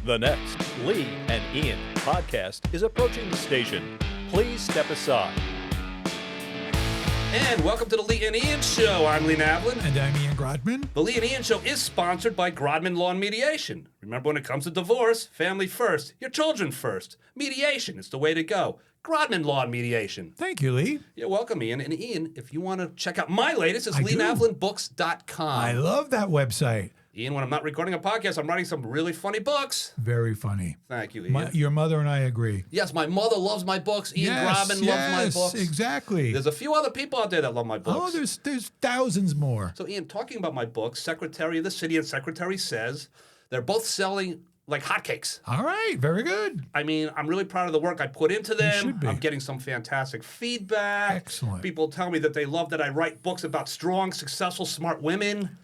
The next Lee and Ian podcast is approaching the station. Please step aside. And welcome to the Lee and Ian Show. I'm Lee Navlin. And I'm Ian Grodman. The Lee and Ian Show is sponsored by Grodman Law and Mediation. Remember, when it comes to divorce, family first, your children first. Mediation is the way to go. Grodman Law and Mediation. Thank you, Lee. You're welcome, Ian. And Ian, if you want to check out my latest, it's I do. LeeNavlinBooks.com. I love that website. Ian, when I'm not recording a podcast, I'm writing some really funny books. Very funny. Thank you, Ian. Your mother and I agree. Yes, my mother loves my books. Ian Grodman loves my books. Exactly. There's a few other people out there that love my books. Oh, there's thousands more. So, Ian, talking about my books, Secretary of the City and Secretary Says, they're both selling like hotcakes. All right, very good. I mean, I'm really proud of the work I put into them. should be. I'm getting some fantastic feedback. Excellent. People tell me that they love that I write books about strong, successful, smart women.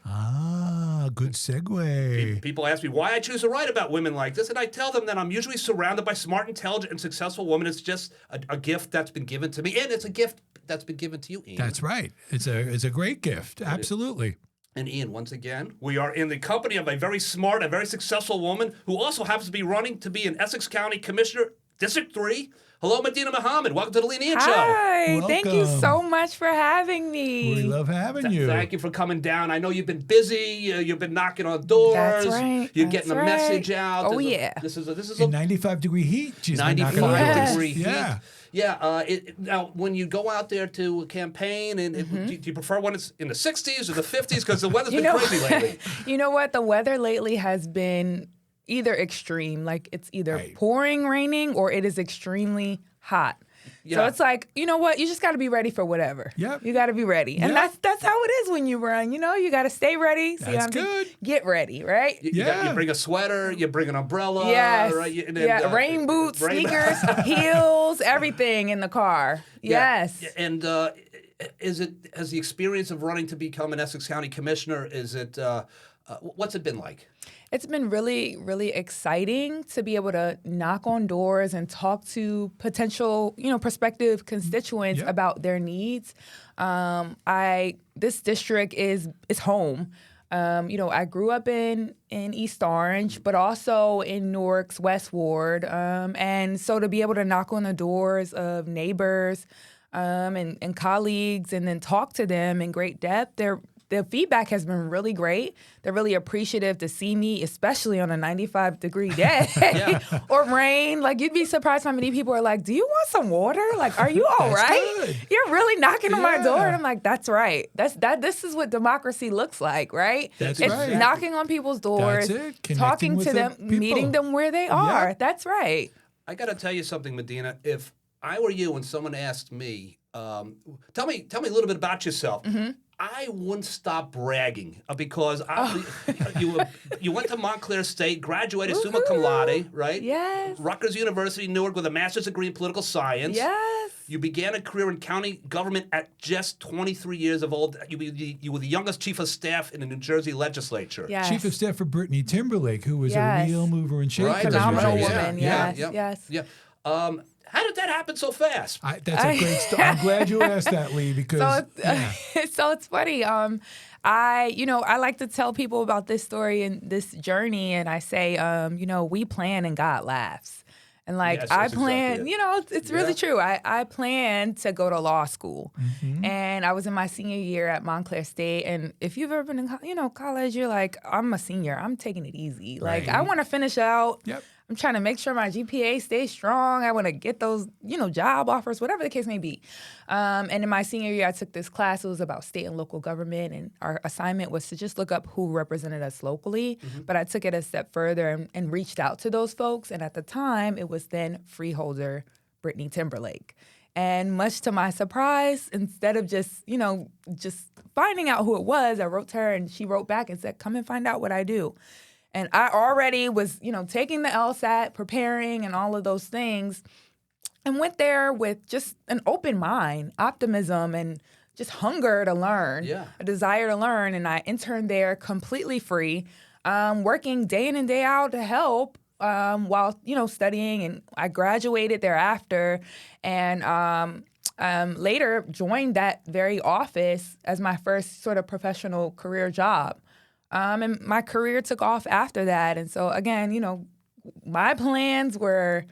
Good segue. People ask me why I choose to write about women like this, and I tell them that I'm usually surrounded by smart, intelligent, and successful women. It's just a gift that's been given to me, and it's a gift that's been given to you, Ian. That's right. It's a great gift. Absolutely. And Ian, once again, we are in the company of a very smart and very successful woman who also happens to be running to be an Essex County Commissioner, District 3. Hello, Medinah Muhammad. Welcome to the Lee and Ian Show. Hi, thank you Welcome. so much for having me. We love having you. Thank you for coming down. I know you've been busy. You've been knocking on doors. That's right. You're That's getting the right. message out. Oh, yeah. This is In 95-degree heat. She's been knocking 95 on doors. degree heat. Yeah. Yeah. Now, when you go out there to campaign, do you prefer when it's in the 60s or the 50s? Because the weather's been crazy lately. You know what? The weather lately has been either extreme, like it's either pouring, raining, or it is extremely hot. Yeah. So it's like, you know what? You just got to be ready for whatever. Yep. You got to be ready. And Yep. that's how it is when you run. You know, you got to stay ready. See, That's good. Get ready, right? You bring a sweater, you bring an umbrella. Yes. Right? And Yeah. Rain boots, rain- sneakers, heels, everything in the car. Yeah. Yes. And has the experience of running to become an Essex County Commissioner, what's it been like? It's been really, really exciting to be able to knock on doors and talk to potential, prospective constituents about their needs. This district is home. I grew up in East Orange, but also in Newark's West Ward. And so to be able to knock on the doors of neighbors and colleagues and then talk to them in great depth, the feedback has been really great. They're really appreciative to see me, especially on a 95-degree day or rain. Like, you'd be surprised how many people are like, do you want some water? Like, are you all right? Good. You're really knocking on my door. And I'm like, that's right. This is what democracy looks like, right? That's it's right. knocking on people's doors, That's it. Connecting talking with to the them, people. meeting them where they are. Yep. That's right. I got to tell you something, Medina. If I were you and someone asked me, tell me a little bit about yourself, I wouldn't stop bragging because you went to Montclair State, graduated summa cum laude, right? Yes. Rutgers University, Newark, with a master's degree in political science. Yes. You began a career in county government at just 23 years of old. You were the youngest chief of staff in the New Jersey legislature. Yes. Chief of Staff for Britnee Timberlake, who was Yes. a real mover and shaker. Right, in Phenomenal New Jersey. woman. Yeah, Yes. yeah. How did that happen so fast? That's a great story. I'm glad you asked that, Lee, because So it's funny. I like to tell people about this story and this journey, and I say, we plan and God laughs. And Yes, I that's plan, exactly it. it's really true. I planned to go to law school, and I was in my senior year at Montclair State. And if you've ever been in, college, you're like, I'm a senior. I'm taking it easy. Like, I want to finish out. Yep. I'm trying to make sure my GPA stays strong. I want to get those, job offers, whatever the case may be. And in my senior year, I took this class. It was about state and local government, and our assignment was to just look up who represented us locally. But I took it a step further and reached out to those folks. And at the time, it was then freeholder Britnee Timberlake. And much to my surprise, instead of just finding out who it was, I wrote to her, and she wrote back and said, come and find out what I do. And I already was, taking the LSAT, preparing and all of those things, and went there with just an open mind, optimism, and just hunger to learn, a desire to learn. And I interned there completely free, working day in and day out to help while, studying. And I graduated thereafter and later joined that very office as my first sort of professional career job. And my career took off after that. And so, again, my plans were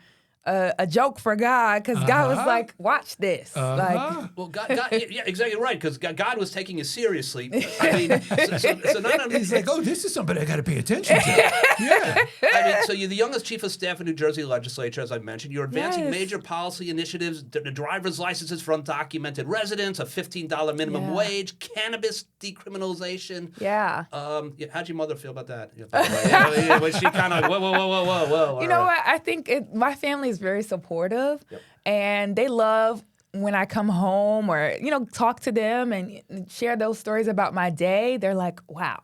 a joke for God, because God was like, watch this. Like, Well, God, yeah, exactly right, because God was taking it seriously. I mean, so not only He's like, oh, this is somebody I got to pay attention to. Yeah. I mean, so you're the youngest chief of staff in New Jersey legislature, as I mentioned. You're advancing Yes. major policy initiatives, the driver's licenses for undocumented residents, a $15 minimum Yeah. wage, cannabis decriminalization. yeah. How'd your mother feel about that? Yeah, was she kind of like, whoa? You know what? I think my family is very supportive, and they love when I come home or, talk to them and share those stories about my day. They're like, wow.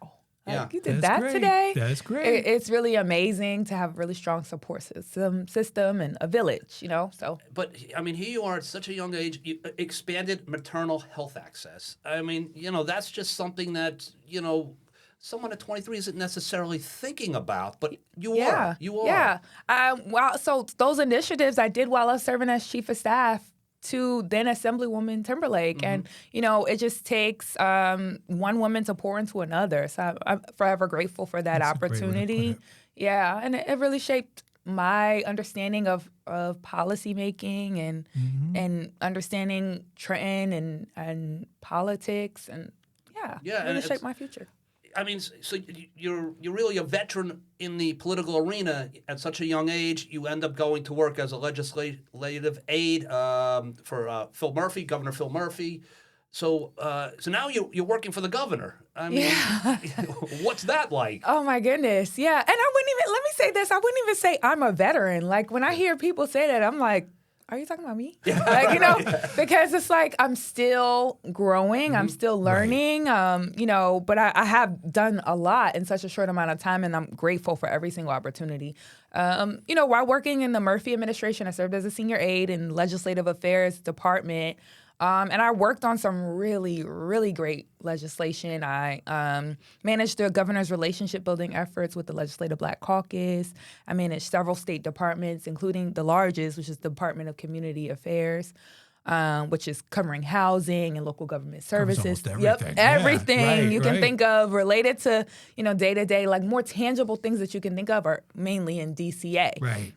Yeah. Like, you did That's that great. today? That's great. It's really amazing to have a really strong support system and a village, so. But, I mean, here you are at such a young age, you expanded maternal health access. I mean, that's just something that, someone at 23 isn't necessarily thinking about, but you are. You are. Yeah. Well, so those initiatives I did while I was serving as chief of staff to then Assemblywoman Timberlake. And, it just takes one woman to pour into another. So I'm forever grateful for that That's a great way to put opportunity. it. Yeah. And it really shaped my understanding of policy making and understanding trend and politics. And Yeah, it really and shaped my future. I mean, so you're really a veteran in the political arena at such a young age. You end up going to work as a legislative aide for Governor Phil Murphy. So now you're working for the governor. I mean, what's that like? Oh my goodness, yeah. And I wouldn't even, let me say this, I wouldn't even say I'm a veteran. Like, when I hear people say that, I'm like, are you talking about me? Like, because it's like I'm still growing, I'm still learning, but I have done a lot in such a short amount of time, and I'm grateful for every single opportunity. While working in the Murphy administration, I served as a senior aide in Legislative Affairs Department. And I worked on some really, really great legislation. I managed the governor's relationship building efforts with the Legislative Black Caucus. I managed several state departments, including the largest, which is the Department of Community Affairs, which is covering housing and local government services. almost everything. Yep, Yeah, everything you can right. think of related to, day-to-day, like more tangible things that you can think of are mainly in DCA. Right.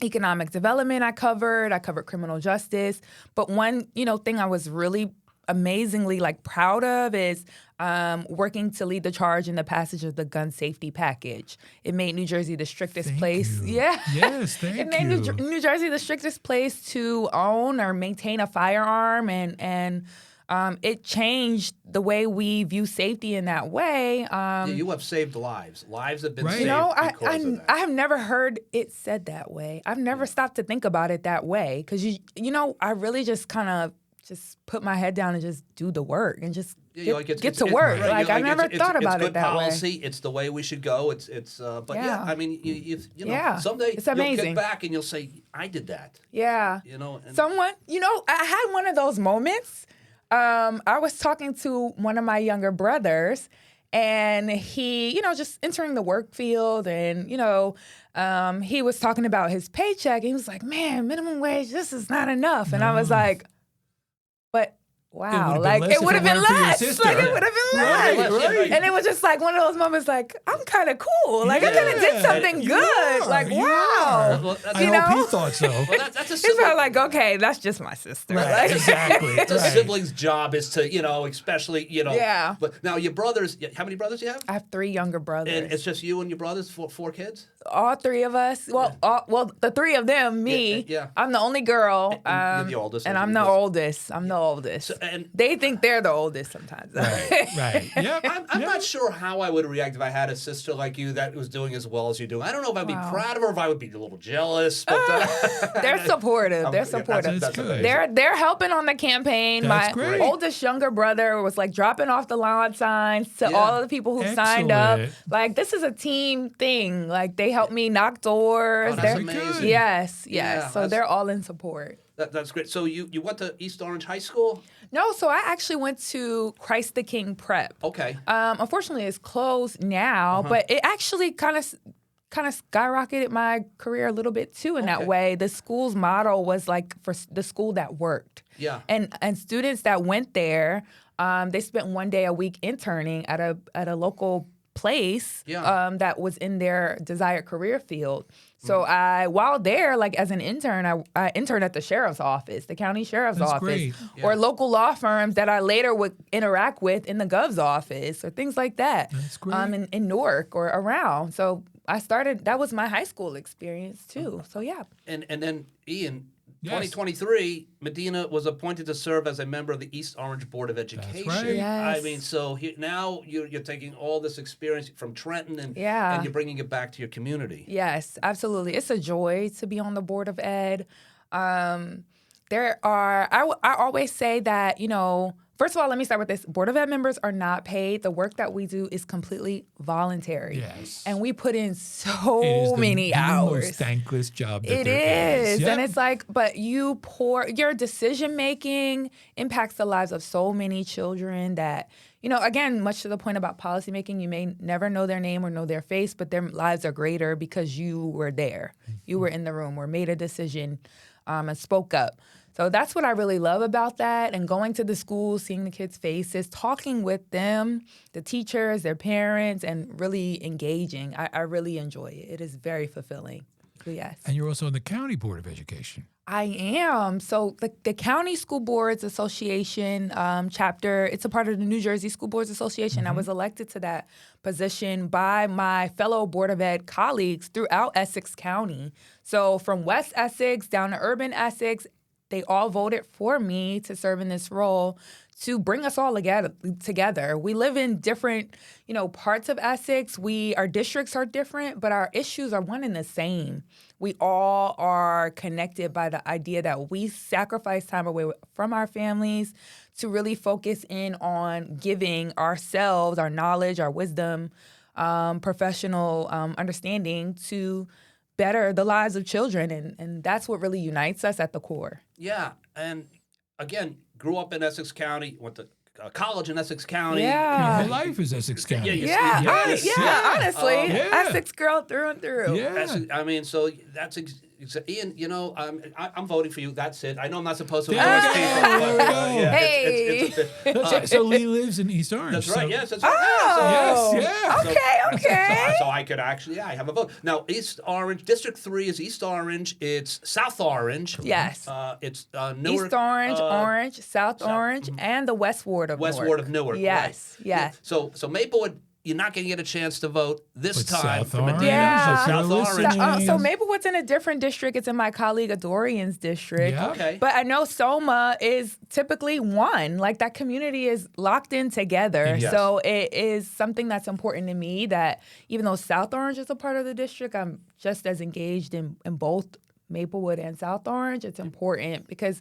Economic development I covered criminal justice. But one, thing I was really amazingly proud of is working to lead the charge in the passage of the gun safety package. It made New Jersey the strictest Thank place. you. Yeah. Yes, thank It made you. New Jersey the strictest place to own or maintain a firearm, and it changed the way we view safety in that way. You have saved lives. Lives have been Right. saved because of that. I have never heard it said that way. I've never stopped to think about it that way, because I really just kind of just put my head down and just do the work and just get to work. Right, I never thought about it that It's good way. policy. It's the way we should go. But Yeah. I mean, Yeah. someday It's you'll amazing. get back and you'll say, I did that. Yeah. And Someone, I had one of those moments. I was talking to one of my younger brothers, and he, just entering the work field, and, he was talking about his paycheck. He was like, man, minimum wage, this is not enough. And I was like, but wow, It would've been less if it Like, weren't for your sister. it would have been Right, less. right. And it was just like one of those moments, like, I'm kind of cool. Like, I kind of did something You good. are, Like, you wow. are. Well, that's- I You hope he know? thought so. Well, that's a It's sibling, not like, okay, that's just my sister. Right, Like, exactly. it's a right. sibling's job is to, especially, Yeah. But now your brothers, how many brothers do you have? I have 3 younger brothers. And it's just you and your brothers, four kids? All 3 of us. Well, the 3 of them, me. Yeah. I'm the only girl. And you're the oldest, And as I'm you the just- oldest. I'm the oldest. So- and- they think they're the oldest sometimes. Right. Yep. I'm not sure how I would react if I had a sister like you that was doing as well as you do. I don't know if I'd be proud of her, if I would be a little jealous. But They're supportive. They're yeah, supportive. That's good. amazing. They're helping on the campaign. That's My great. oldest younger brother was dropping off the lawn signs to Yeah. all of the people who signed up. Excellent. This is a team thing. They help me knock doors. Oh, that's They're- amazing. Yes. Yeah, So they're all in support. That's great. So you went to East Orange High School? No, so I actually went to Christ the King Prep. Okay. Unfortunately, it's closed now, but it actually kind of skyrocketed my career a little bit too in that Okay. way. The school's motto was for the school that worked. Yeah. And students that went there, they spent one day a week interning at a local place Yeah. that was in their desired career field. So while there, like as an intern, I interned at the sheriff's office, the county sheriff's That's office, great. or Yeah. local law firms that I later would interact with in the gov's office or things like that. That's great. In Newark or around. So that was my high school experience too. So yeah. And then, Ian, Yes. 2023, Medina was appointed to serve as a member of the East Orange Board of Education. right. Yes. I mean, so now you're taking all this experience from Trenton and Yeah. you're bringing it back to your community. Yes, absolutely. It's a joy to be on the Board of Ed. I always say that, first of all, let me start with this. Board of Ed members are not paid. The work that we do is completely voluntary. Yes. And we put in It is so many the hours. most thankless job that It there is. Yep. And it's like, but your decision making impacts the lives of so many children that, again, much to the point about policymaking, you may never know their name or know their face, but their lives are greater because you were there. You were in the room or made a decision and spoke up. So that's what I really love about that. And going to the schools, seeing the kids' faces, talking with them, the teachers, their parents, and really engaging. I really enjoy it. It is very fulfilling. So yes. And you're also on the County Board of Education. I am. So the County School Boards Association chapter, it's a part of the New Jersey School Boards Association. I was elected to that position by my fellow Board of Ed colleagues throughout Essex County. So from West Essex down to urban Essex, they all voted for me to serve in this role to bring us all together. We live in different, parts of Essex. Our districts are different, but our issues are one and the same. We all are connected by the idea that we sacrifice time away from our families to really focus in on giving ourselves, our knowledge, our wisdom, professional understanding to better the lives of children. And that's what really unites us at the core. Yeah, and again, grew up in Essex County, went to college in Essex County. Yeah. Your whole life is Essex County. Yeah, you see- Yes, yeah. Honestly, Yeah. Essex girl through and through. Yeah. I mean, so that's Ian. I'm voting for you. That's it. I know I'm not supposed to. There vote we for people, go. but, There we go. yeah, Hey. it's a bit, So Lee lives in East Orange. that's right. So, Yes, that's right. Oh. Yes, yeah. Okay. So I could actually, I have a vote. Now, East Orange, District 3 is East Orange. It's South Orange. Yes. It's Newark. East Orange, Orange, South Orange, and the West Ward of West Newark. Ward of Newark. Yes, right. yes. So Maplewood, you're not going to get a chance to vote this But time South for Orange, Medina. Yeah. if you're South Orange. listening. So Maplewood's in a different district. It's in my colleague Adorian's district. Yeah. Okay. But I know Soma is typically one. Like that community is locked in together. Yes. So it is something that's important to me that even though South Orange is a part of the district, I'm just as engaged in both Maplewood and South Orange. It's important because,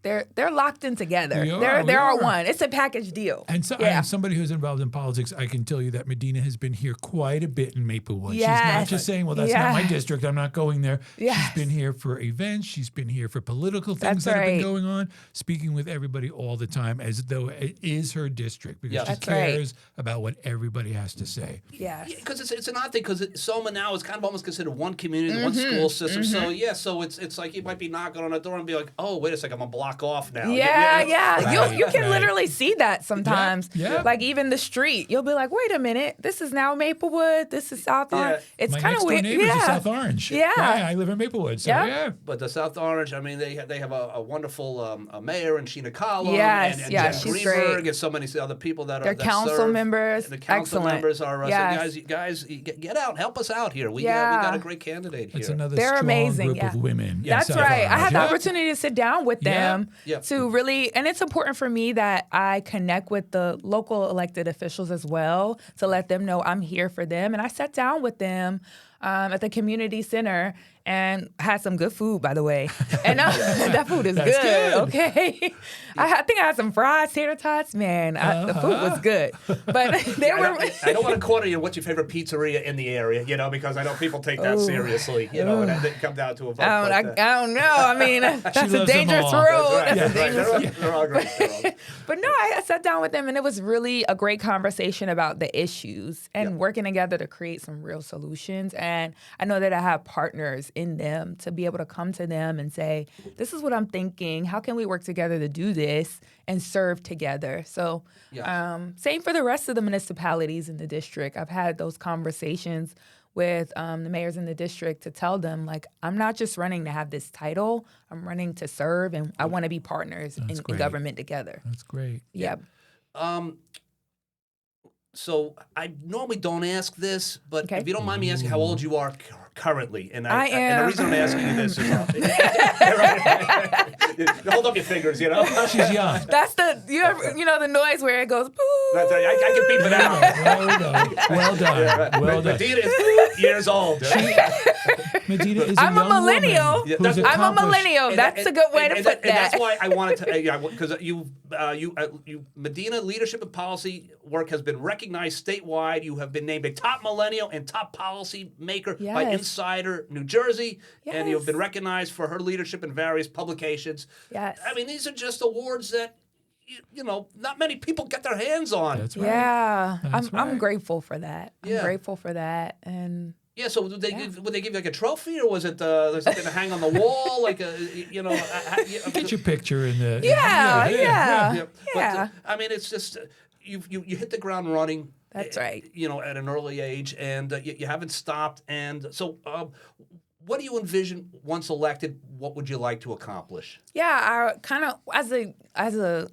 they're locked in together. We are, They're we are. one. It's a package deal. And so, Yeah. as somebody who's involved in politics, I can tell you that Medina has been here quite a bit in Maplewood. She's not Yes. just saying, well, that's not my Yes. district, I'm not going there. Yes. She's been here for events. She's been here for political things That's that have been right. going on, speaking with everybody all the time as though it is her district because Yeah. she That's right. cares about what everybody has to say. Yes. Because it's an odd thing because Soma now is kind of almost considered one community, one school system. So so it's like you might be knocking on a door and be like, oh, wait a second, I'm a block off now. Yeah. Right, You can right. literally see that sometimes. Yeah. Like even the street, you'll be like, wait a minute, this is now Maplewood. This is South Orange. It's My kind next of door weird. neighbors Yeah. are South Orange. Yeah. Right, I live in Maplewood. So, Yep. yeah. But the South Orange, I mean, they have a wonderful mayor and Sheena Collum Yes, and yeah, Jen she's Greenberg great. and so many other people that Their are that council serve. members, And the council excellent. members are Yes. so guys, get out, help us out here. We Yeah. got a great candidate here. It's another They're strong amazing, group yeah. of women. in That's South right. I Orange. had the Yeah. opportunity to sit down with them Yeah. to really, and it's important for me that I connect with the local elected officials as well to let them know I'm here for them. And I sat down with them at the community center and had some good food, by the way. And that food is That's good. okay? I think I had some fried tater tots. Man, the food was good. But they were... I don't want to corner you. What's your favorite pizzeria in the area? Because I know people take that seriously. And they come down to a vote. I don't know. I mean, that's a loves them dangerous all. road. That's right. That's a Right. dangerous They're all great. They're all great. But no, I sat down with them and it was really a great conversation about the issues and working together to create some real solutions. And I know that I have partners in them to be able to come to them and say, this is what I'm thinking. How can we work together to do this and serve together? So same for the rest of the municipalities in the district. I've had those conversations with the mayors in the district to tell them, like, I'm not just running to have this title. I'm running to serve, and I want to be partners in government together. That's great. Yeah. So I normally don't ask this, but Okay. if you don't mind me asking how old you are currently, and I am. And the reason I'm asking you this is, hold up your fingers, you know. She's young. That's the the noise where it goes. Boo. That's right. I can beep it out. Well done. Well done. Medina is years old. Medina is I'm a young millennial. woman who's I'm a accomplished- millennial. That's a good way to put that. And that's why I wanted to, because you Medina leadership and policy work has been recognized statewide. You have been named a top millennial and top policy maker by Yes. Insider New Jersey, and you've Yes. been recognized for her leadership in various publications. Yes. I mean, these are just awards that not many people get their hands on. That's right. Yeah, That's I'm right. grateful for that. Yeah. I'm grateful for that, and Yeah, so would they give you like a trophy, or was it something to hang on the wall, like Get your picture in the. yeah. But I mean, it's just you hit the ground running. That's right. At an early age, and you haven't stopped. And so, what do you envision once elected? What would you like to accomplish? Yeah, I kind of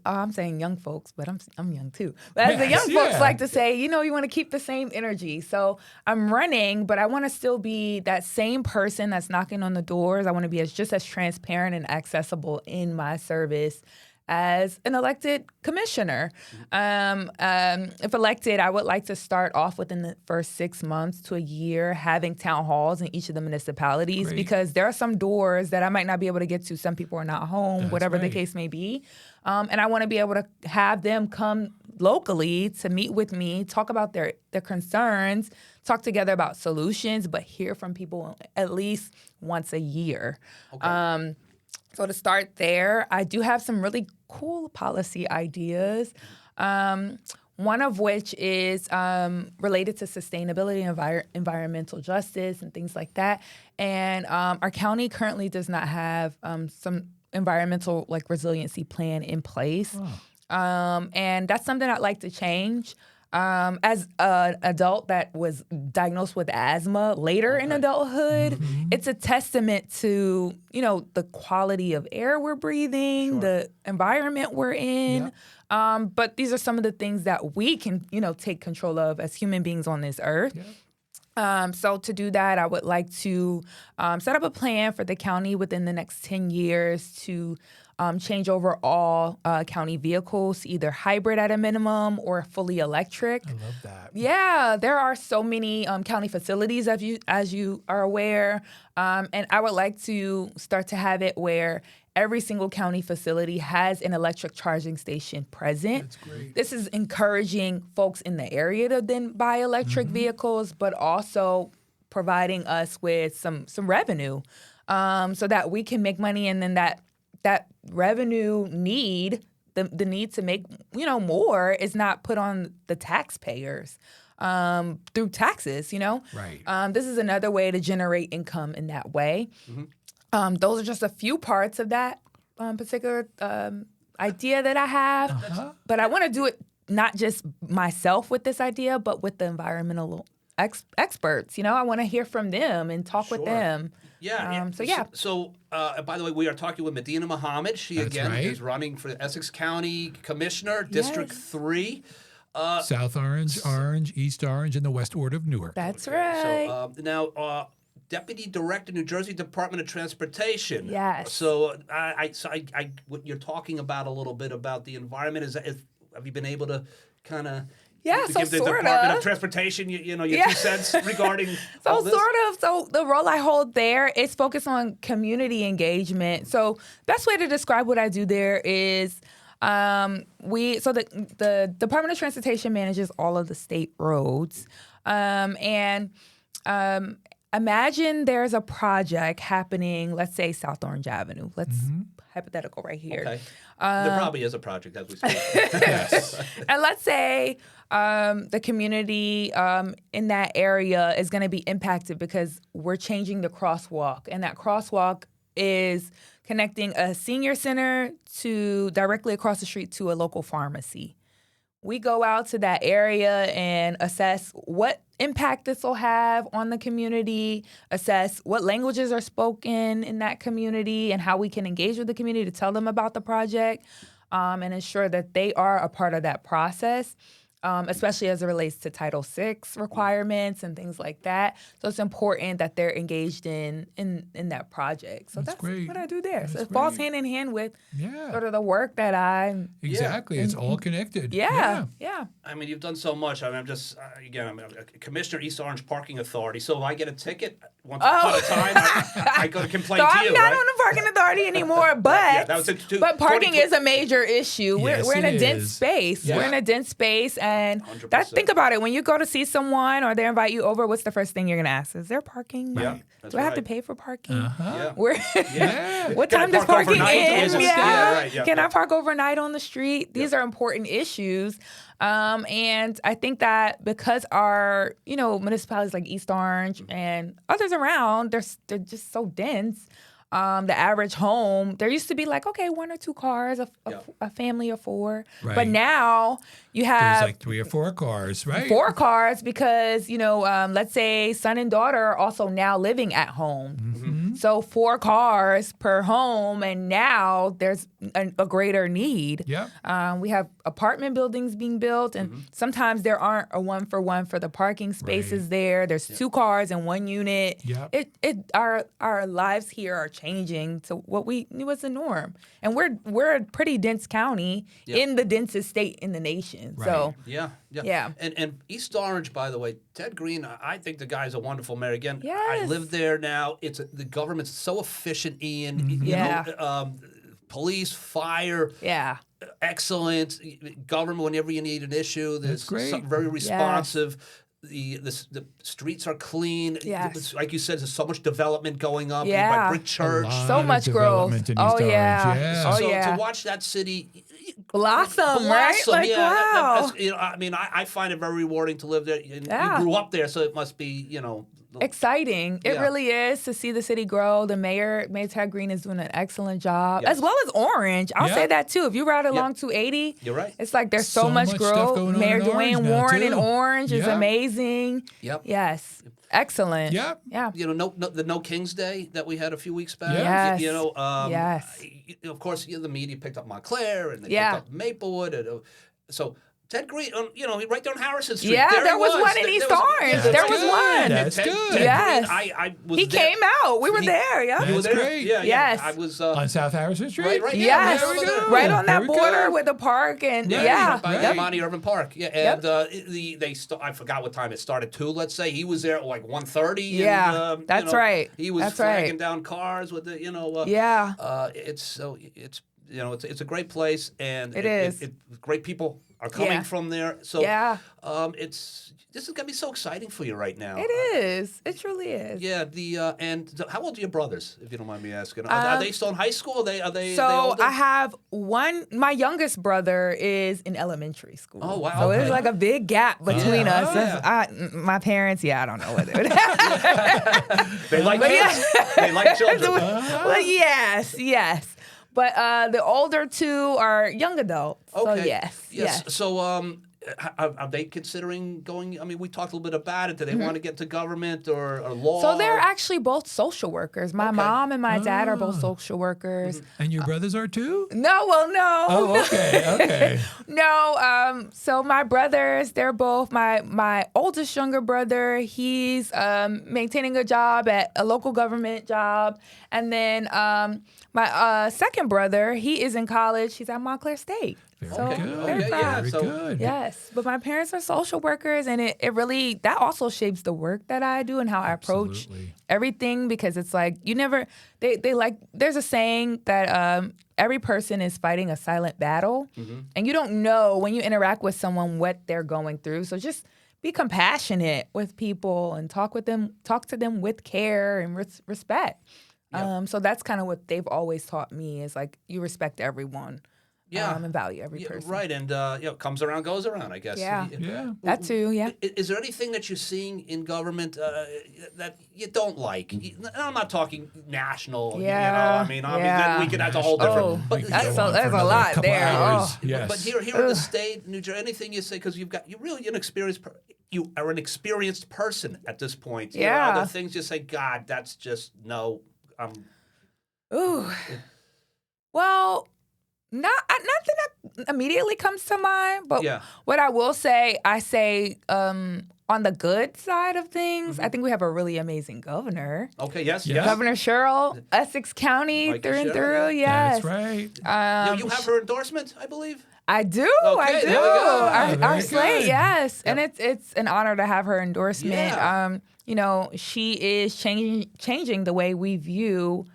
I'm saying young folks, but I'm young too. But as the young folks like to say, you want to keep the same energy. So I'm running, but I want to still be that same person that's knocking on the doors. I want to be just as transparent and accessible in my service as an elected commissioner. If elected, I would like to start off within the first 6 months to a year having town halls in each of the municipalities because there are some doors that I might not be able to get to. Some people are not home, whatever the case may be. And I want to be able to have them come locally to meet with me, talk about their concerns, talk together about solutions, but hear from people at least once a year. Okay. So to start there, I do have some really cool policy ideas, one of which is related to sustainability and environmental justice and things like that. And our county currently does not have some environmental resiliency plan in place. And that's something I'd like to change. As an adult that was diagnosed with asthma later in adulthood, it's a testament to, the quality of air we're breathing, the environment we're in. But these are some of the things that we can, take control of as human beings on this earth. So to do that, I would like to set up a plan for the county within the next 10 years to change over all county vehicles, either hybrid at a minimum or fully electric. I love that. Yeah, there are so many county facilities, as you are aware, and I would like to start to have it where every single county facility has an electric charging station present. That's great. This is encouraging folks in the area to then buy electric vehicles, but also providing us with some revenue so that we can make money, and then that revenue need, the need to make more, is not put on the taxpayers through taxes. Right. This is another way to generate income in that way. Those are just a few parts of that particular idea that I have. But I want to do it not just myself with this idea, but with the environmental experts. I want to hear from them and talk with them. Yeah. So, by the way, we are talking with Medinah Muhammad. She, is running for the Essex County Commissioner, District 3. South Orange, East Orange, and the West Ward of Newark. That's right. So, now, Deputy Director, New Jersey Department of Transportation. Yes. So, what you're talking about a little bit about the environment, have you been able to kind of... Yeah, so give the sort Department of. of Transportation, your 2 cents regarding all this? So the role I hold there is focused on community engagement. So best way to describe what I do there is the Department of Transportation manages all of the state roads. Imagine there's a project happening, let's say South Orange Avenue. Let's hypothetical right here. Okay. There probably is a project as we speak. And let's say the community in that area is going to be impacted because we're changing the crosswalk, and that crosswalk is connecting a senior center to directly across the street to a local pharmacy. We go out to that area and assess what impact this will have on the community, assess what languages are spoken in that community and how we can engage with the community to tell them about the project, and ensure that they are a part of that process. Especially as it relates to Title VI requirements and things like that. So it's important that they're engaged in that project. So that's great. what I do there. That's So it falls great. hand in hand with Yeah. sort of the work that I. Exactly. It's all connected. Yeah. I mean, you've done so much. I mean, I'm just, again, I'm a Commissioner, East Orange Parking Authority. So if I get a ticket once upon a time, I go to complain So to I'm you, not right? on the parking authority anymore, but Yeah, that was but parking is a major issue. Yes, We're in a it dense is. space. Yeah. We're in a dense space, and 100%. think about it. When you go to see someone or they invite you over, what's the first thing you're gonna ask? Is there parking? Yeah, that's Do I have to right. pay for parking? Yeah. Where? Yeah. What Can I time does park parking overnight? end? Yeah, Yeah. right, yeah, Can yeah. I park overnight on the street? These are important issues. And I think that because our, municipalities like East Orange and others around, they're just so dense. The average home, there used to be like, okay, 1 or 2 cars, a family of 4. Right. But now you There's have like 3 or 4 cars, right? 4 cars because, let's say son and daughter are also now living at home. Mm-hmm. So 4 cars per home, and now there's a greater need. Yep. We have apartment buildings being built, and sometimes there aren't a 1-for-1 for the parking spaces Right. there. There's 2 cars in 1 unit. Yep. Our lives here are changing to what we knew was the norm, and we're a pretty dense county in the densest state in the nation. Right. So Yeah. And East Orange, by the way, Ted Green, I think the guy's a wonderful mayor. Again, I Yes. live there now. The government's so efficient, Ian. Mm-hmm. Police, fire, excellent. Government, whenever you need an issue, there's great. very responsive. The streets are clean. Yes. Like you said, there's so much development going up Yeah. by Brick Church. So of much growth. development in East Oh, Orange. yeah. Yeah. Oh, So yeah. to watch that city Blossom, right? Like, wow. I mean, I find it very rewarding to live there. And Yeah. You grew up there, so it must be, Exciting. It Yeah. really is to see the city grow. The Mayor Ted Green is doing an excellent job, Yes. as well as Orange. I'll Yeah. say that too. If you ride along 280, You're right. it's like there's so So much much stuff growth. going on Mayor in Orange Dwayne now, Warren in too. Orange is Yeah. amazing. Yep. Yes. Excellent. Yep. Yeah. The No Kings Day that we had a few weeks back. Yeah. Yes. Yes. Of course, the media picked up Montclair and they Yeah. picked up Maplewood. And, so Ted Green, right there on Harrison Street. Yeah, there he was one in East Orange. There was one. That's Ted good. Green, Yes. I was He there. came out. We were there. Yeah. You were That's there? great. Yeah. Yes. I was On South Harrison Street? right. Yes. Yeah, we were Right on that Very border good. with the park and Right. yeah. by Yep. Monty Urban Park. Yeah, and I forgot what time it started. 2, let's say. He was there at like 1:30. Yeah, and, that's right. He was That's flagging right. down cars with the Yeah. it's it's a great place, and It is. great people are coming Yeah. from there. So Yeah. this is gonna be so exciting for you right now. It is. It truly is. Yeah. How old are your brothers, if you don't mind me asking? Are they still in high school? Are they So older? I have one. My youngest brother is in elementary school. Oh, wow. So Okay. there's like a big gap between Yeah. us. Oh, yeah. My parents, I don't know what it They like kids. They like children. Well, yes. But the older 2 are young adults. So Okay. yes. So, are they considering going? I mean, we talked a little bit about it. Do they want to get to government or law? So they're actually both social workers. My Okay. mom and my dad are both social workers. And your brothers are too? No. Oh, okay. No, so my brothers, they're both my oldest younger brother. He's maintaining a job at a local government job, and then my second brother, he is in college. He's at Montclair State. Very So good. very Okay, proud. yeah, Very so- good. Yes, but my parents are social workers, and it really that also shapes the work that I do and how I approach Absolutely. everything, because it's like they like there's a saying that every person is fighting a silent battle, and you don't know when you interact with someone what they're going through. So just be compassionate with people and talk to them with care and respect. Yeah. So that's kind of what they've always taught me is like you respect everyone. and value every Yeah, person. right, and comes around, goes around, I guess. Yeah. Yeah. That too, yeah. Is there anything that you're seeing in government that you don't like? I'm not talking national. Yeah, I mean, yeah. we could have a whole different. Oh, but That's here- go on there's for a another lot couple there. hours. Oh. Yes. But here in the state, New Jersey, anything you say, because you're really an experienced. You are an experienced person at this point. Yeah. The things you say, God, that's just no. Ooh. Well, nothing that immediately comes to mind, but Yeah. what I will say, on the good side of things, Mm-hmm. I think we have a really amazing governor. Okay. Yes. Yeah. Yes. Governor Cheryl, Essex County Mikey through and Cheryl, through. yeah. Yes, That's right. You have her endorsement, I believe. I do. Okay, I do. there we go. Our Very slate, good. yes, and it's an honor to have her endorsement. Yeah. She is changing the way we view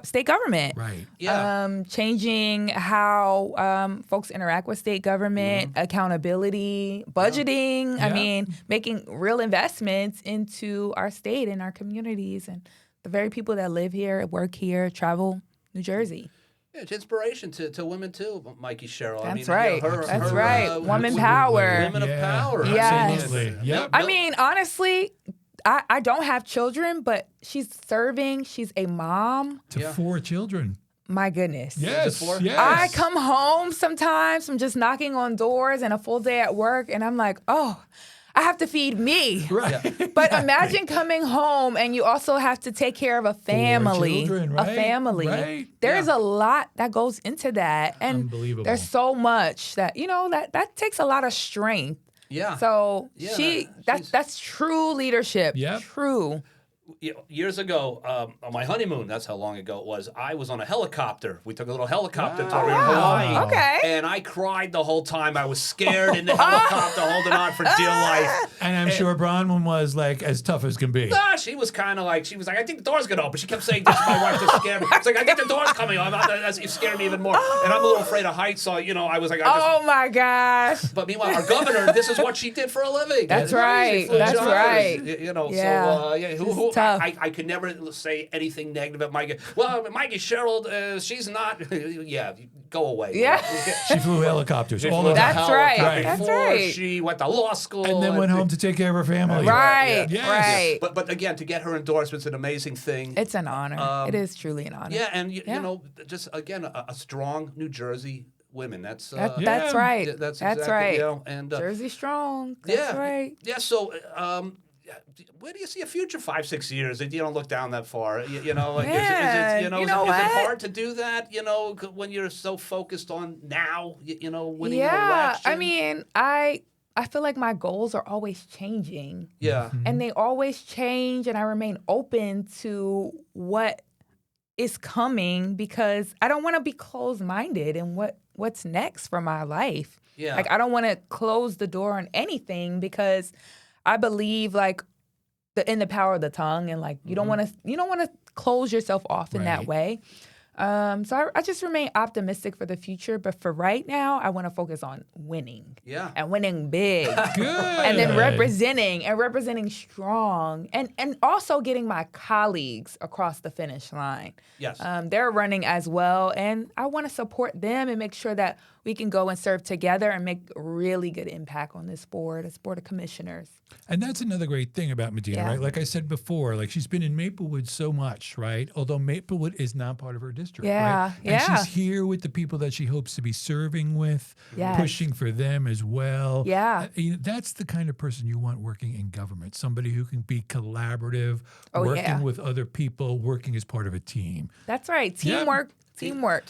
state government. Right. Yeah. Changing how folks interact with state government, accountability, budgeting. I Yeah. mean, making real investments into our state and our communities and the very people that live here, work here, travel New Jersey. Yeah, it's inspiration to women too, Mikey Cheryl. I mean, That's right. That's right. Woman power. Women of power. Yes. Absolutely. Yep. I mean, honestly, I don't have children, but she's serving. She's a mom. To Yeah. 4 children. My goodness. Yes. before? Yes. I come home sometimes from just knocking on doors and a full day at work, and I'm like, oh, I have to feed me. Right. But imagine coming home and you also have to take care of a family. children, A right? family. Right. There's a lot that goes into that. And Unbelievable. there's so much that, that takes a lot of strength. Yeah. So Yeah, that's true leadership. Yep. True. Years ago, on my honeymoon, that's how long ago it was, I was on a helicopter. We took a little helicopter tour in Hawaii. Okay. And I cried the whole time. I was scared in the helicopter, holding on for dear life. And I'm sure Bronwyn was like as tough as can be. She was kind of like, I think the door's going to open. She kept saying this to my wife to scare me. It's like, I think the door's coming. It scared me even more. And I'm a little afraid of heights, so, I was like, Oh my gosh. But meanwhile, our governor, this is what she did for a living. That's It's right. full That's jobs. right. So It's tough. I could never say anything negative about Mikey. Well, Mikey Cheryl, she's not. Yeah, go away. Yeah. She flew helicopters all the That's time. right. Right. That's Before right. she went to law school. And then went home to take care of her family. Right. Yes. Right. But again, to get her endorsement's an amazing thing. It's an honor. It is truly an honor. Yeah, and you know, just again, a strong New Jersey women. That's That's right. That's That's exactly, right. and Jersey strong. That's right. Yeah. So, where do you see a future 5-6 years? That you don't look down that far. Like, Man, is you know it what? hard to do that? When you're so focused on now, winning an Yeah. election. I mean, I feel like my goals are always changing. Yeah. And they always change, and I remain open to what is coming because I don't want to be closed-minded in what's next for my life. Yeah. Like I don't want to close the door on anything because I believe in the power of the tongue, and you don't want to close yourself off in that Right. way. So I just remain optimistic for the future, but for right now, I want to focus on winning. Yeah. And winning big. Good. And then representing strong, and also getting my colleagues across the finish line. Yes. They're running as well, and I want to support them and make sure that we can go and serve together and make really good impact on this board of commissioners. And that's another great thing about Medina, Yeah. right? Like I said before, she's been in Maplewood so much, right? Although Maplewood is not part of her district, Yeah, right? yeah. And she's here with the people that she hopes to be serving with, Yes. pushing for them as well. Yeah. That's the kind of person you want working in government, somebody who can be collaborative, working yeah. with other people, working as part of a team. That's right. Yeah. Teamwork.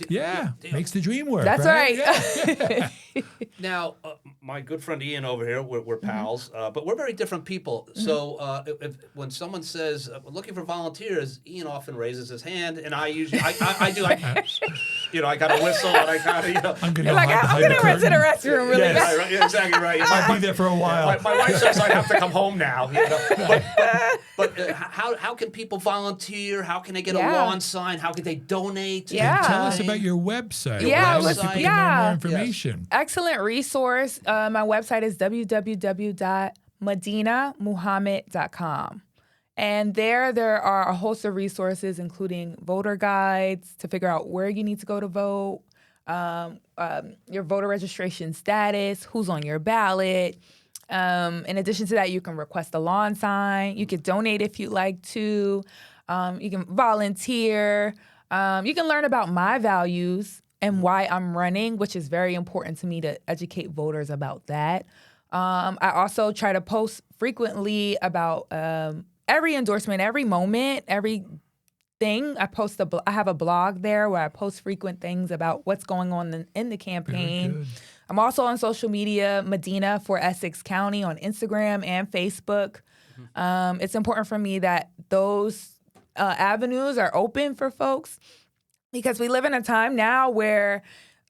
Yeah, makes the dream work. That's right. Yeah. Now, my good friend Ian over here, we're pals, but we're very different people. So when someone says, looking for volunteers, Ian often raises his hand, and I usually, I do, I got a whistle, and I kind of, I'm going You're like, I'm going to run to the restroom really Yes. fast. Right, yeah, exactly right. I'll be there for a while. My wife says I have to come home now. But how can people volunteer? How can they get a Yeah. lawn sign? How can they donate? Yeah. Tell us about your website. Yeah, right? So people know more information. Excellent resource. My website is www.medinahmuhammad.com. And there are a host of resources, including voter guides to figure out where you need to go to vote, your voter registration status, who's on your ballot. In addition to that, you can request a lawn sign. You can donate if you'd like to. You can volunteer. You can learn about my values and why I'm running, which is very important to me to educate voters about that. I also try to post frequently about every endorsement, every moment, every thing. I have a blog there where I post frequent things about what's going on in the campaign. I'm also on social media, Medina for Essex County on Instagram and Facebook. It's important for me that those avenues are open for folks because we live in a time now where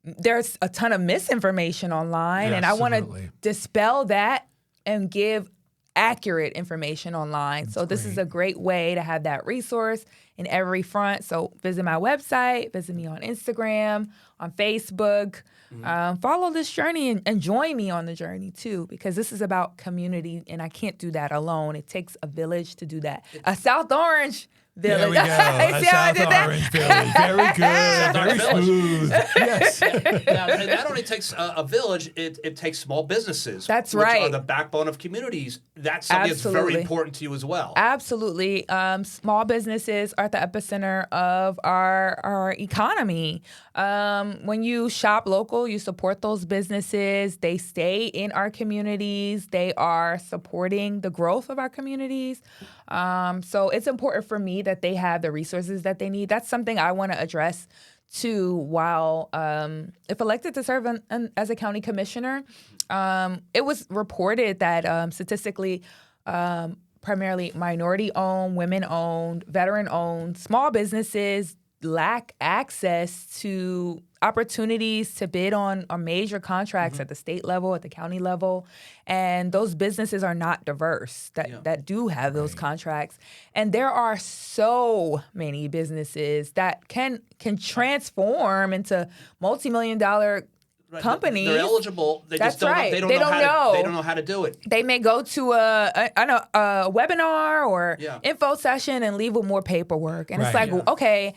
there's a ton of misinformation online, and I want to dispel that and give accurate information online. So this is a great way to have that resource in every front. So visit my website, visit me on Instagram, on Facebook. Follow this journey and join me on the journey too, because this is about community, and I can't do that alone. It takes a village to do that. A South Orange village. There we go. A South Orange village. Very good. Very smooth. Yes. Now, it not only takes a village, it takes small businesses. That's which right. are the backbone of communities. That's something that's very important to you as well. Absolutely. Small businesses are at the epicenter of our economy. When you shop local, you support those businesses. They stay in our communities. They are supporting the growth of our communities. So it's important for me that they have the resources that they need. That's something I want to address too while, if elected to serve as a county commissioner. It was reported that statistically, primarily minority-owned, women-owned, veteran-owned small businesses lack access to opportunities to bid on major contracts at the state level, at the county level. And those businesses are not diverse that do have those contracts. And there are so many businesses that can transform into multi-million-dollar companies. They're eligible. They That's just don't right. know. They don't know how to do it. They may go to a webinar or info session and leave with more paperwork. And it's like, okay,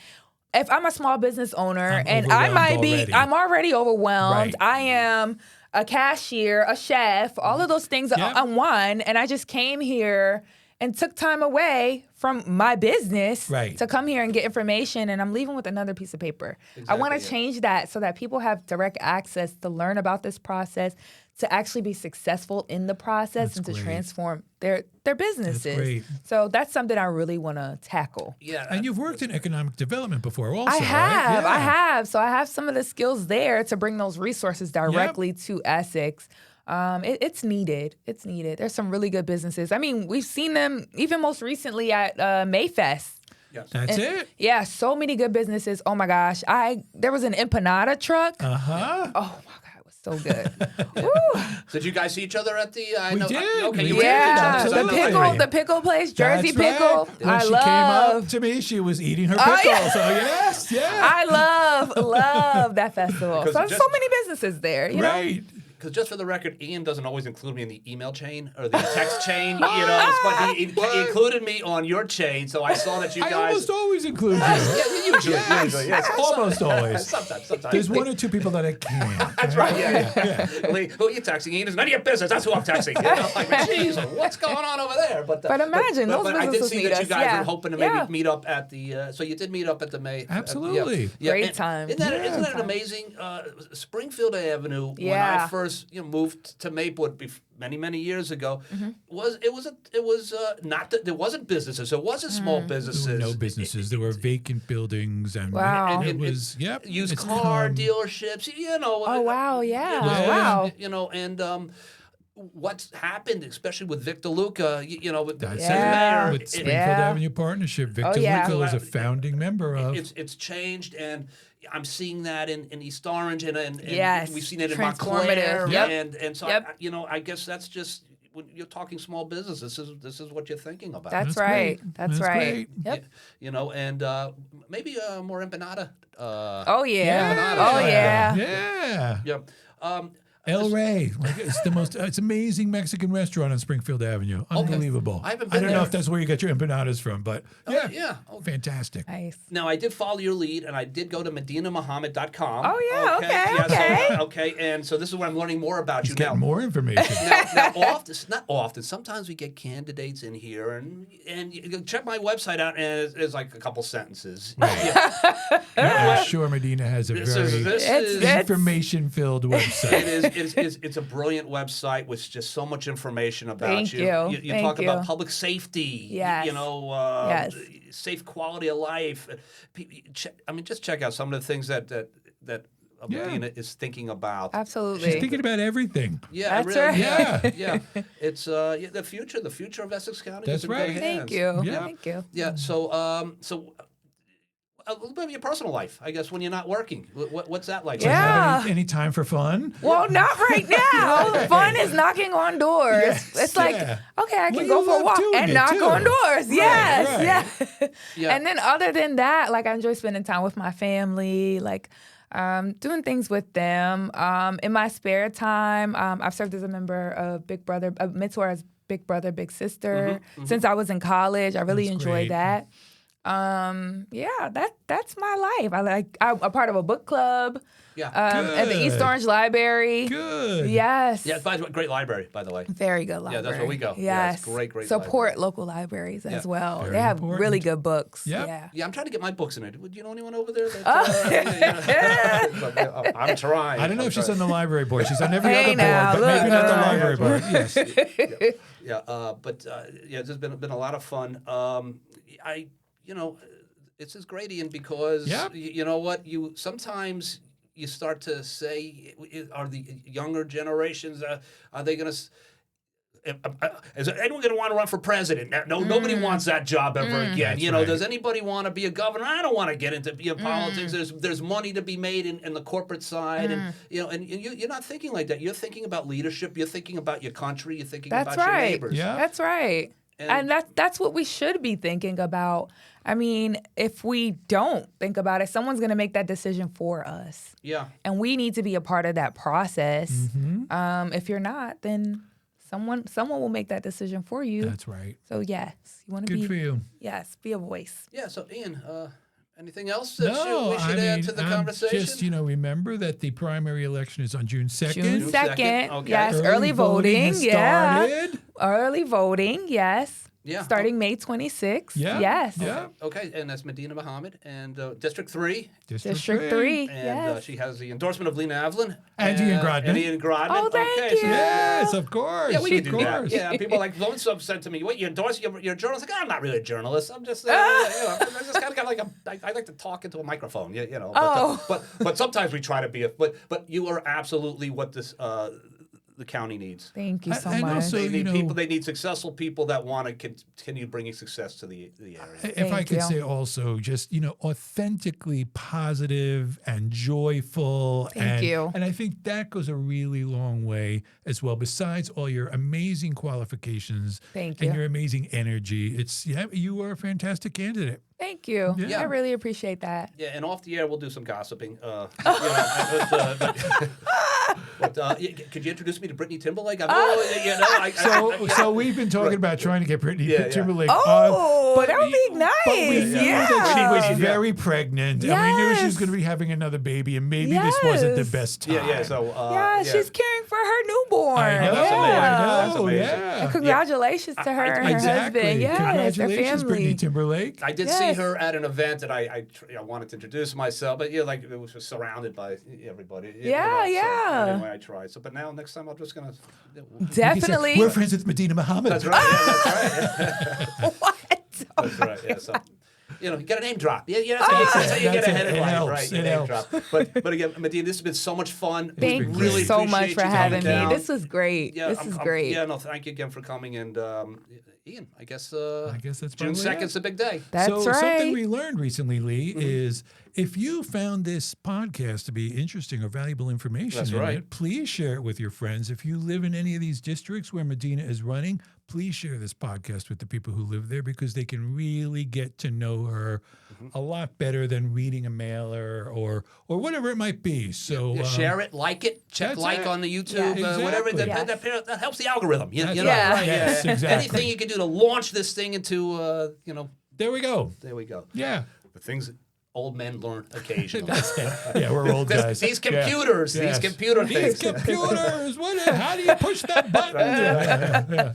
if I'm a small business owner and I'm already overwhelmed. I am a cashier, a chef, all of those things on one, and I just came here and took time away from my business to come here and get information, and I'm leaving with another piece of paper. I want to change that so that people have direct access to learn about this process, to actually be successful in the process and to transform their businesses. That's great. So that's something I really want to tackle. Yeah, and you've worked in economic development before also, I have. right? I have. So I have some of the skills there to bring those resources directly to Essex. It's needed. It's needed. There's some really good businesses. I mean, we've seen them even most recently at Mayfest. Yes. That's it. Yeah, so many good businesses. Oh my gosh. There was an empanada truck. Uh-huh. Oh my God, it was so good. Woo. Did you guys see each other at the? We did. Okay, We you did. Yeah, Absolutely. the pickle place, Jersey That's Pickle. Right. When she came up to me, she was eating her pickle. So yes, I love that festival. So there's so many businesses there. You know? Because just for the record, Ian doesn't always include me in the email chain or the text chain, but he included me on your chain, so I saw that you guys. I almost always include you. Usually, yes. Almost always. Sometimes. There's one or two people that I can't. That's right. Yeah. Who are you texting, Ian? It's none of your business. That's who I'm texting. Like, geez, what's going on over there? But imagine those but I did businesses see meet that you us. guys were hoping to maybe meet up at the. So you did meet up at the May. Absolutely. Great time. Isn't that an amazing Springfield Avenue? When I first moved to Maplewood many years ago, there wasn't businesses. There wasn't small businesses. There were no businesses. There were vacant buildings, and it was used car dealerships. Oh wow! Yeah. Wow. And what's happened, especially with Vic DeLuca, That's mayor, with Springfield Avenue Partnership. Victor DeLuca was a founding member of. It's changed, and I'm seeing that in East Orange, and we've seen it in Transformative. Montclair, and so I guess that's just when you're talking small business. This is what you're thinking about. That's right. Great. That's right. Great. Yep. And maybe more empanada. Oh yeah. Empanada. Oh yeah. Yeah. Yep. El Rey, like it's amazing Mexican restaurant on Springfield Avenue. Unbelievable. I haven't I been don't know there. if that's where you get your empanadas from, but yeah. fantastic. Nice. Now, I did follow your lead, and I did go to MedinahMuhammad.com. Oh, yeah, okay. So, okay, and so this is where I'm learning more about He's you getting now. more information. Now, not often. Sometimes we get candidates in here, and you can check my website out, and it's like a couple sentences. I'm sure Medina has a This very is information-filled website. it's a brilliant website with just so much information about Thank you. you. You Thank talk you. about public safety. Yes. Yes. Safe quality of life. Just check out some of the things that Medina is thinking about. Absolutely. She's thinking about everything. Yeah, That's really, right. yeah. It's the future of Essex County. That's is in good right. hands. Thank you. Yeah. Thank you. Yeah. So a little bit of your personal life, I guess, when you're not working. What's that like? Yeah. Have any time for fun? Well, not right now. Fun is knocking on doors. Yes, It's like, yeah. okay, I Well, can you go for a love walk doing and it, knock too. on doors. Yes, right. yeah. Yeah. And then other than that, like I enjoy spending time with my family, like doing things with them. In my spare time, I've served as a member of Big Brother, a mentor as Big Brother, Big Sister since I was in college. I really That's enjoy great. that. That's my life. I'm a part of a book club. Yeah. At the East Good. Orange Library. Good. Yes. Yeah. By the way, great library, by the way. Very good library. Yeah, that's where we go. Yes. Yeah, it's great Support library. local libraries as well. Very they have important. really good books. Yep. Yeah. Yeah, I'm trying to get my books in it. Would you know anyone over there? I'm trying. I don't know I'm if she's trying. on the library board. She's on every Hey other now, board, but maybe look, not the no. library board. Yes. There's been a lot of fun. It's just great, Ian, because Yep. you know what? Sometimes you start to say, are the younger generations, are they going to? Is anyone going to want to run for president? No, nobody wants that job ever again. That's right. Does anybody want to be a governor? I don't want to get into politics. There's money to be made in the corporate side, and you're not thinking like that. You're thinking about leadership. You're thinking about your country. You're thinking That's about your right. neighbors. Yeah. That's right. And that's what we should be thinking about. I mean, if we don't think about it, someone's going to make that decision for us. Yeah. And we need to be a part of that process. Mm-hmm. If you're not, then someone will make that decision for you. That's right. So yes, you want to Good be for you. Yes, be a voice. Yeah. So, Ian, anything else that No, we should add to the conversation? Just, remember that the primary election is on June 2nd. June 2nd. Okay. Yes, early voting. has Yeah. started. Early voting. Yes. Yeah. Starting May 26th. Yeah. Yes. Yeah. Okay, and that's Medinah Muhammad and District 3. District 3. And Yes. she has the endorsement of Lena Evelyn. And Ian Grodman. And Ian Grodman. Oh, thank okay, you. Yes, of course. Yeah, we can of do that. course. Yeah, people like so said to me, "What, you endorse? You're a journalist?" Like, I'm not really a journalist. I'm just, I just kind of like I like to talk into a microphone. But sometimes we try to be but you are absolutely what this the county needs. Thank you so And much. also, They need you know, people. They need successful people that want to continue bringing success to the area. If I Thank could you. say also, just authentically positive and joyful, Thank you. and I think that goes a really long way as well. Besides all your amazing qualifications Thank and you. your amazing energy, you are a fantastic candidate. Thank you. Yeah. I really appreciate that. Yeah, and off the air we'll do some gossiping. Could you introduce me to Britnee Timberlake? So we've been talking about trying to get Britney Yeah, yeah. Timberlake Oh, on. that would be nice. But we knew that she was Yeah. very pregnant, and we knew she was Yes. going to be having another baby, and maybe this wasn't the Yes. best time. Yeah. So Yeah, she's caring for her newborn. I know, That's amazing. That's I know, amazing. yeah. And congratulations to her and her Exactly. husband. Yes, their Congratulations, family. Brittany Timberlake. I did see Yes. her at an event that I wanted to introduce myself, but it was just surrounded by everybody. Yeah, yeah. So anyway, I tried. So, but now next time I'm just gonna. Definitely. We're friends with Medina Muhammad. That's right. Yeah, that's right. What? That's right. Yeah. So, you get a name drop. Yeah. That's That's how you it. get That's ahead it. in It life, helps. right? It Your name helps. drop. But again, Medina, this has been so much fun. Thank been you great. so much appreciate for you having coming me. down. This was great. Yeah, This is great. Yeah, no, thank you again for coming. And Ian, I guess that's June probably 2nd's a big day. That's so right. something we learned recently, Lee, is if you found this podcast to be interesting or valuable information That's in right. it, please share it with your friends. If you live in any of these districts where Medina is running, please share this podcast with the people who live there because they can really get to know her a lot better than reading a mailer or whatever it might be. So share it, like it, check that's it. on the YouTube, whatever. Exactly. That helps the algorithm. You know? right. Yes, exactly. Anything you can do to launch this thing into, There we go. there we go. Yeah. The things that old men learn occasionally. Yeah, we're old guys. These computers, Yes. these computer These things. computers. How do you push that button? Yeah.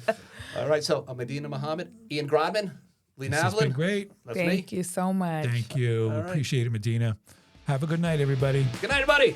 All right, so Medinah Muhammad, Ian Grodman, Lee This has been Navlin. great. That's me. Thank you so much. Thank you. All right. Appreciate it, Medina. Have a good night, everybody. Good night, everybody.